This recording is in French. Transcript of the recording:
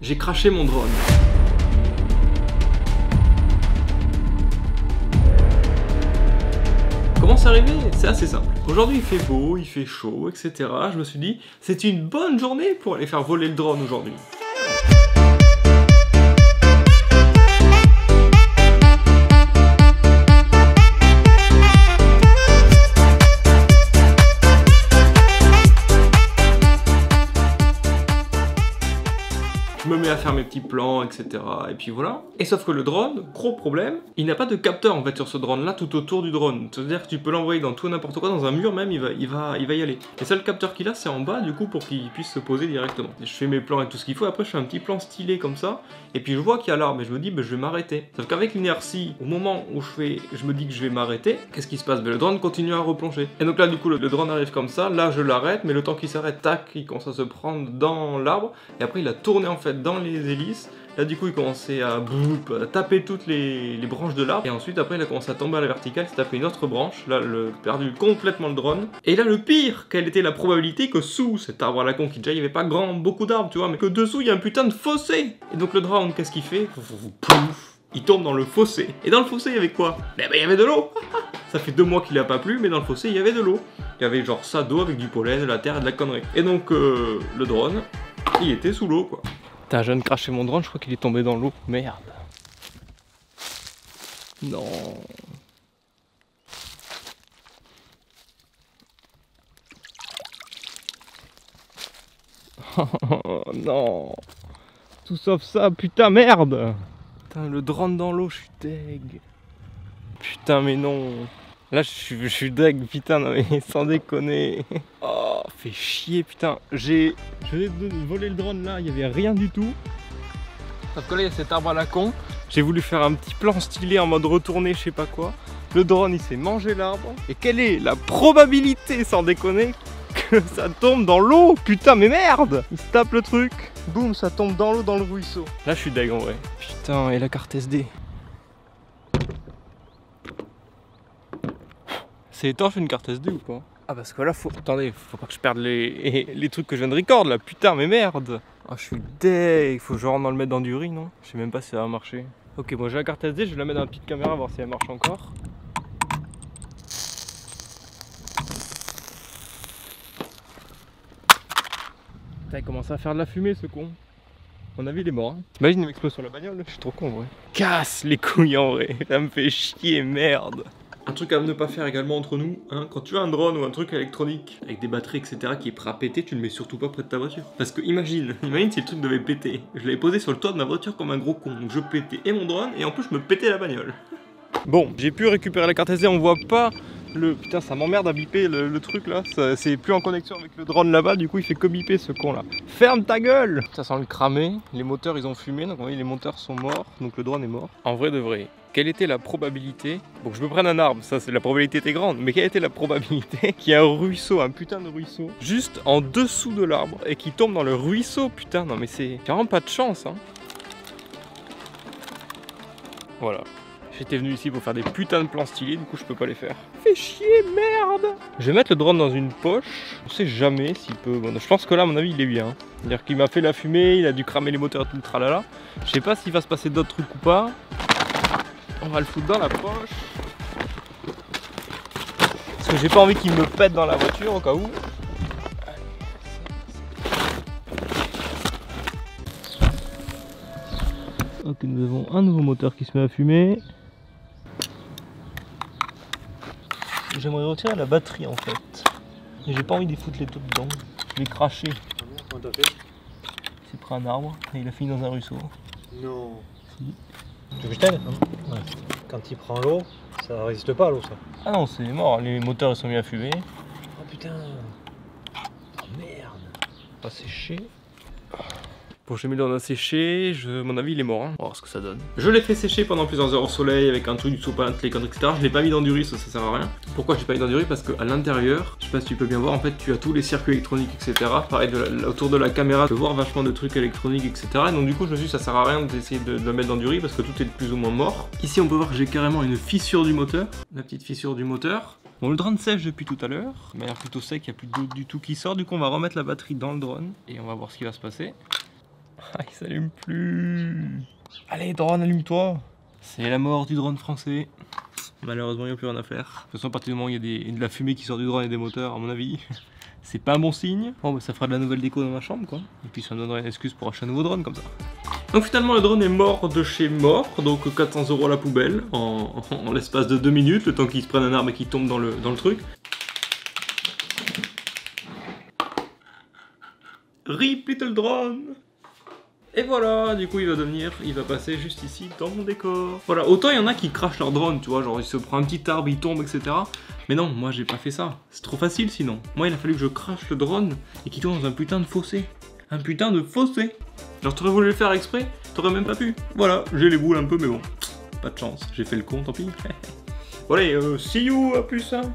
J'ai craché mon drone. Comment c'est arrivé? C'est assez simple. Aujourd'hui il fait beau, il fait chaud, etc. Je me suis dit, c'est une bonne journée pour aller faire voler le drone aujourd'hui. Je me mets à faire mes petits plans, etc. Et puis voilà. Et sauf que le drone, gros problème, il n'a pas de capteur en fait sur ce drone là tout autour du drone. C'est-à-dire que tu peux l'envoyer dans tout n'importe quoi, dans un mur même, il va y aller. Les seuls capteurs qu'il a, c'est en bas du coup pour qu'il puisse se poser directement. Et je fais mes plans et tout ce qu'il faut, après je fais un petit plan stylé comme ça, et puis je vois qu'il y a l'arbre et je me dis, bah, je vais m'arrêter. Sauf qu'avec l'inertie, au moment où je me dis que je vais m'arrêter, qu'est-ce qui se passe? Le drone continue à replonger. Et donc là du coup le drone arrive comme ça, là je l'arrête, mais le temps qu'il s'arrête, tac, il commence à se prendre dans l'arbre, et après il a tourné en fait dans les hélices. Là du coup il commençait à taper toutes les branches de l'arbre, et ensuite après il a commencé à tomber à la verticale, s'est tapé une autre branche, là il a perdu complètement le drone. Et là le pire, quelle était la probabilité que sous cet arbre à la con, qui déjà il n'y avait pas beaucoup d'arbres tu vois, mais que dessous il y a un putain de fossé. Et donc le drone qu'est-ce qu'il fait? Pouf, il tombe dans le fossé. Et dans le fossé il y avait quoi? Ben il y avait de l'eau. Ça fait 2 mois qu'il a pas plu, mais dans le fossé il y avait de l'eau. Il y avait genre ça d'eau avec du pollen, de la terre et de la connerie. Et donc le drone, il était sous l'eau quoi. Putain, je viens de cracher mon drone, je crois qu'il est tombé dans l'eau. Merde. Non. Oh non. Tout sauf ça, putain, merde. Putain, le drone dans l'eau, je suis deg. Putain, mais non. Là, je suis deg, putain, non, mais sans déconner. Oh, fait chier, putain. Je vais voler le drone là, il n'y avait rien du tout. Sauf que là, il y a cet arbre à la con. J'ai voulu faire un petit plan stylé en mode retourné, je sais pas quoi. Le drone, il s'est mangé l'arbre. Et quelle est la probabilité, sans déconner, que ça tombe dans l'eau? Putain, mais merde! Il se tape le truc. Boum, ça tombe dans l'eau, dans le ruisseau. Là, je suis deg en vrai. Putain, et la carte SD? C'est étanche une carte SD ou pas? Ah parce que là faut... Attendez, faut pas que je perde les trucs que je viens de record là, putain mais merde. Ah je suis deg, faut genre le mettre dans du riz non? Je sais même pas si ça va marcher. Ok bon j'ai la carte SD, je vais la mettre dans la petite caméra voir si elle marche encore. Putain il commence à faire de la fumée ce con. À mon avis il est mort hein. T'imagines il m'explose sur la bagnole, je suis trop con en vrai. Casse les couilles en vrai, ça me fait chier merde. Un truc à ne pas faire également entre nous, hein, quand tu as un drone ou un truc électronique avec des batteries etc qui est prêt à péter, tu le mets surtout pas près de ta voiture. Parce que imagine si le truc devait péter. Je l'avais posé sur le toit de ma voiture comme un gros con, donc je pétais et mon drone et en plus je me pétais la bagnole. Bon, j'ai pu récupérer la carte SD, on voit pas le... Putain ça m'emmerde à biper le truc là, c'est plus en connexion avec le drone là-bas, du coup il fait que biper ce con là. Ferme ta gueule! Ça sent le cramer, les moteurs ils ont fumé, donc oui les moteurs sont morts, donc le drone est mort. En vrai de vrai. Quelle était la probabilité, bon que je me prenne un arbre, ça c'est la probabilité était grande, mais quelle était la probabilité qu'il y ait un ruisseau, un putain de ruisseau, juste en dessous de l'arbre, et qu'il tombe dans le ruisseau, putain, non mais c'est vraiment pas de chance, hein. Voilà, j'étais venu ici pour faire des putains de plans stylés, du coup je peux pas les faire. Fais chier, merde. Je vais mettre le drone dans une poche, on sait jamais s'il peut, bon, je pense que là à mon avis il est bien. C'est-à-dire qu'il m'a fait la fumée, il a dû cramer les moteurs et tout le tralala. Je sais pas s'il va se passer d'autres trucs ou pas. On va le foutre dans la poche. Parce que j'ai pas envie qu'il me pète dans la voiture au cas où. Ok, nous avons un nouveau moteur qui se met à fumer. J'aimerais retirer la batterie en fait. Mais j'ai pas envie de foutre les taux dedans. Je vais cracher. Comment t'as fait? Il s'est pris un arbre et il a fini dans un ruisseau. Non. Si. Tu veux que je t'aide? Ouais. Quand il prend l'eau, ça résiste pas à l'eau ça. Ah non, c'est mort, les moteurs ils sont mis à fumer. Oh putain. Oh merde. Pas séché. Bon, j'ai mis le drone à sécher, à mon avis il est mort, hein. On va voir ce que ça donne. Je l'ai fait sécher pendant plusieurs heures au soleil avec un truc du sopalin, les conneries, etc. Je l'ai pas mis dans du riz, ça sert à rien. Pourquoi j'ai pas mis dans du riz? Parce qu'à l'intérieur, je sais pas si tu peux bien voir, en fait tu as tous les circuits électroniques, etc. Pareil, autour de la caméra, tu peux voir vachement de trucs électroniques, etc. Et donc du coup je me suis dit ça sert à rien d'essayer de le mettre dans du riz parce que tout est plus ou moins mort. Ici on peut voir que j'ai carrément une fissure du moteur, la petite fissure du moteur. Bon, le drone sèche depuis tout à l'heure, il m'a l'air plutôt sec, il n'y a plus d'eau du tout qui sort, du coup on va remettre la batterie dans le drone et on va voir ce qui va se passer. Ah, il s'allume plus. Allez, drone, allume-toi. C'est la mort du drone français. Malheureusement, il n'y a plus rien à faire. De toute façon, à partir du moment où il y a de la fumée qui sort du drone et des moteurs, à mon avis, c'est pas un bon signe. Bon, bah, ça fera de la nouvelle déco dans ma chambre, quoi. Et puis ça me donnera une excuse pour acheter un nouveau drone comme ça. Donc finalement, le drone est mort de chez mort. Donc 400 € à la poubelle en l'espace de 2 minutes, le temps qu'il se prenne un arbre et qu'il tombe dans le truc. RIP Little Drone. Et voilà, du coup il va passer juste ici dans mon décor. Voilà, autant il y en a qui crachent leur drone, tu vois, genre il se prend un petit arbre, il tombe, etc. Mais non, moi j'ai pas fait ça, c'est trop facile sinon. Moi il a fallu que je crache le drone et qu'il tombe dans un putain de fossé. Un putain de fossé. Genre t'aurais voulu le faire exprès, t'aurais même pas pu. Voilà, j'ai les boules un peu, mais bon, pas de chance, j'ai fait le con, tant pis. Bon allez, see you, à plus hein.